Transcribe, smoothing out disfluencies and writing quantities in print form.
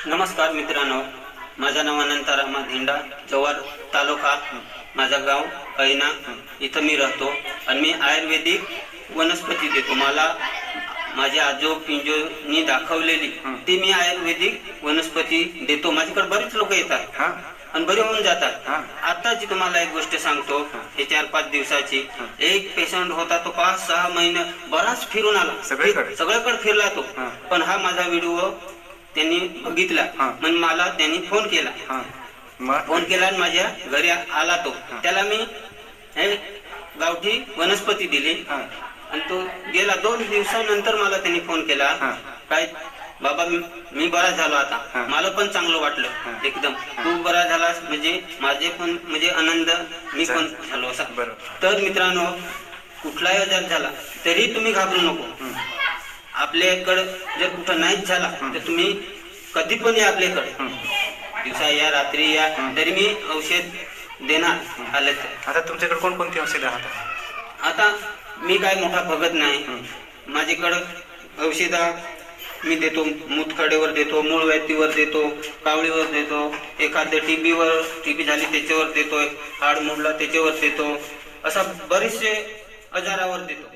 नमस्कार मित्रांनो, माझं नाव अनंत रामा धिंडा, जव्हार तालुका, माझं गाव ऐना. इथं मी राहतो आणि मी आयुर्वेदिक वनस्पती देतो. मला माझे आजोबांनी दाखवलेली ती मी आयुर्वेदिक वनस्पती देतो. माझ्याकडे बरेच लोक येतात आणि बरे होऊन जातात. आताची तुम्हाला एक गोष्ट सांगतो, हे 4-5 दिवसाची. एक पेशंट होता, तो 5-6 महिने बराच फिरून आला, सगळीकडे फिरला तो. पण हा माझा व्हिडिओ त्यांनी बघितला, मग मला त्यांनी फोन केला आणि माझ्या घरी आला. तो त्याला मी गावठी वनस्पती दिली आणि तो गेला. 2 दिवसानंतर मला त्यांनी फोन केला, काय बाबा मी बरा झालो, आता मला पण चांगलं वाटलं एकदम. तू बरा झालास म्हणजे माझे पण म्हणजे आनंद, मी पण झालो असा. तर मित्रांनो, कुठलाही आजार झाला तरी तुम्ही घाबरू नको. आपल्याकडं जर कुठं नाहीच झाला तर तुम्ही कधी पण या आपल्याकडे, दिवसा या रात्री या, तरी मी औषध देणार आलं तर. आता तुमच्याकडे कोणकोणती औषधं राहतात? आता मी काय मोठा बघत नाही, माझ्याकडं औषधं मी देतो. मुतखडेवर देतो, मूळ व्याधीवर देतो, कावळीवर देतो, एखाद्या टीबी झाली त्याच्यावर देतोय, हाड मोडला त्याच्यावर देतो, असा बरेचसे आजारावर देतो.